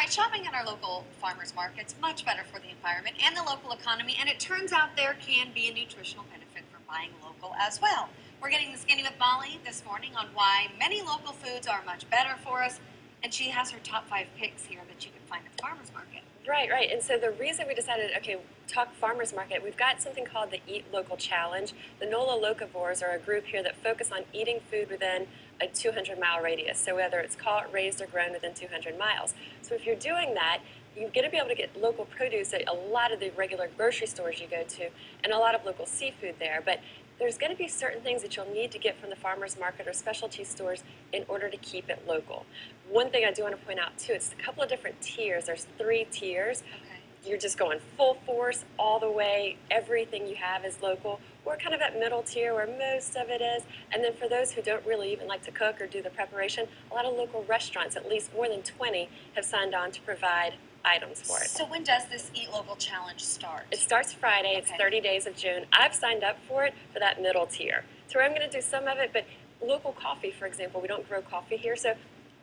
right, shopping at our local farmers market's much better for the environment and the local economy, and it turns out there can be a nutritional benefit from buying local as well. We're getting the Skinny with Molly this morning on why many local foods are much better for us, and she has her top 5 picks here that you can find at the farmers market. Right, right. And so the reason we decided, okay, talk farmers market, we've got something called the Eat Local Challenge. The NOLA locavores are a group here that focus on eating food within a 200-mile radius. So whether it's caught, raised, or grown within 200 miles. So if you're doing that, you're going to be able to get local produce at a lot of the regular grocery stores you go to and a lot of local seafood there. But there's going to be certain things that you'll need to get from the farmers market or specialty stores in order to keep it local. One thing I do want to point out too, it's a couple of different tiers. There's 3 tiers. Okay. You're just going full force all the way, everything you have is local. We're kind of that middle tier where most of it is. And then for those who don't really even like to cook or do the preparation, a lot of local restaurants, at least more than 20, have signed on to provide items for it. So when does this Eat Local Challenge start? It starts Friday. Okay. It's 30 days of June. I've signed up for it for that middle tier. So I'm going to do some of it, but local coffee, for example, we don't grow coffee here, so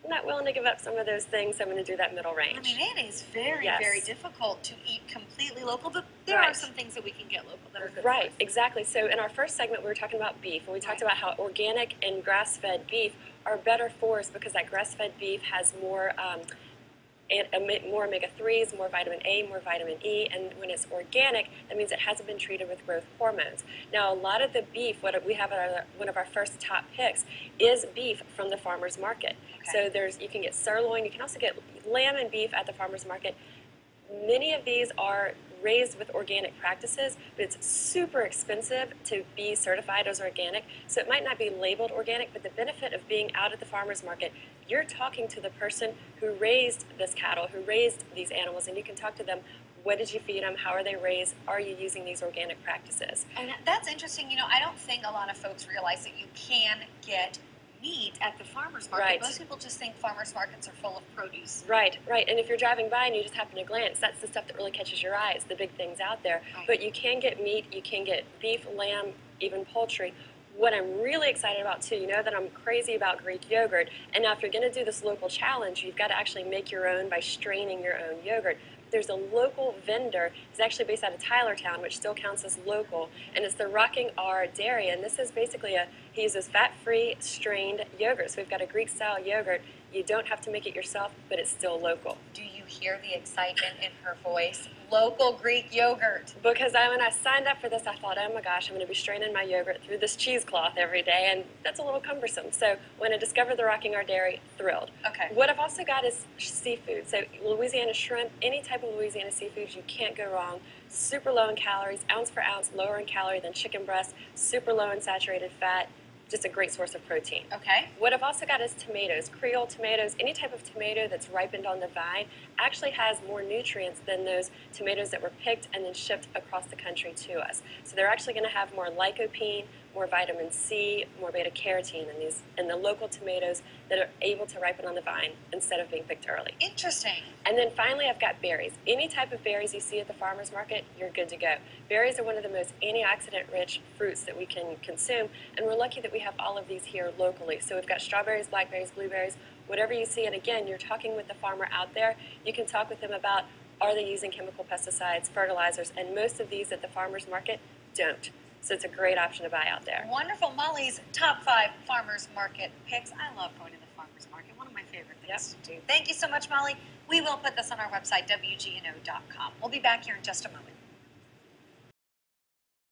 I'm not willing to give up some of those things. So I'm going to do that middle range. I mean, it is very, very difficult to eat completely local, but there are some things that we can get local that are good. Right, exactly. So in our first segment, we were talking about beef, and we talked about how organic and grass-fed beef are better for us because that grass-fed beef has more more omega-3s, more vitamin A, more vitamin E, and when it's organic, that means it hasn't been treated with growth hormones. Now, a lot of the beef, what we have at one of our first top picks, is beef from the farmer's market. Okay. So you can get sirloin, you can also get lamb and beef at the farmer's market. Many of these are raised with organic practices, but it's super expensive to be certified as organic, so it might not be labeled organic, but the benefit of being out at the farmer's market, you're talking to the person who raised this cattle, who raised these animals, and you can talk to them. What did you feed them? How are they raised? Are you using these organic practices? And that's interesting. You know, I don't think a lot of folks realize that you can get meat at the farmer's market. Right. Most people just think farmer's markets are full of produce. Right, right. And if you're driving by and you just happen to glance, that's the stuff that really catches your eye. It's the big things out there. Right. But you can get meat, you can get beef, lamb, even poultry. What I'm really excited about too, you know that I'm crazy about Greek yogurt, and now if you're going to do this local challenge, you've got to actually make your own by straining your own yogurt. There's a local vendor. He's actually based out of Tylertown, which still counts as local, and it's the Rocking R Dairy, and this is basically he uses fat-free strained yogurt. So we've got a Greek-style yogurt. You don't have to make it yourself, but it's still local. Do you hear the excitement in her voice? Local Greek yogurt. Because when I signed up for this, I thought, oh my gosh, I'm going to be straining my yogurt through this cheesecloth every day, and that's a little cumbersome. So when I discovered the Rocking R Dairy, thrilled. Okay. What I've also got is seafood. So Louisiana shrimp, any type of Louisiana seafood, you can't go wrong. Super low in calories, ounce for ounce, lower in calorie than chicken breast, super low in saturated fat. Just a great source of protein. Okay. What I've also got is tomatoes. Creole tomatoes, any type of tomato that's ripened on the vine actually has more nutrients than those tomatoes that were picked and then shipped across the country to us. So they're actually going to have more lycopene, more vitamin C, more beta-carotene in the local tomatoes that are able to ripen on the vine instead of being picked early. Interesting. And then finally, I've got berries. Any type of berries you see at the farmer's market, you're good to go. Berries are one of the most antioxidant-rich fruits that we can consume, and we're lucky that we have all of these here locally. So we've got strawberries, blackberries, blueberries, whatever you see, and again, you're talking with the farmer out there. You can talk with them about, are they using chemical pesticides, fertilizers, and most of these at the farmer's market don't. So it's a great option to buy out there. Wonderful. Molly's top 5 farmers market picks. I love going to the farmers market. One of my favorite things to do. Thank you so much, Molly. We will put this on our website, WGNO.com. We'll be back here in just a moment.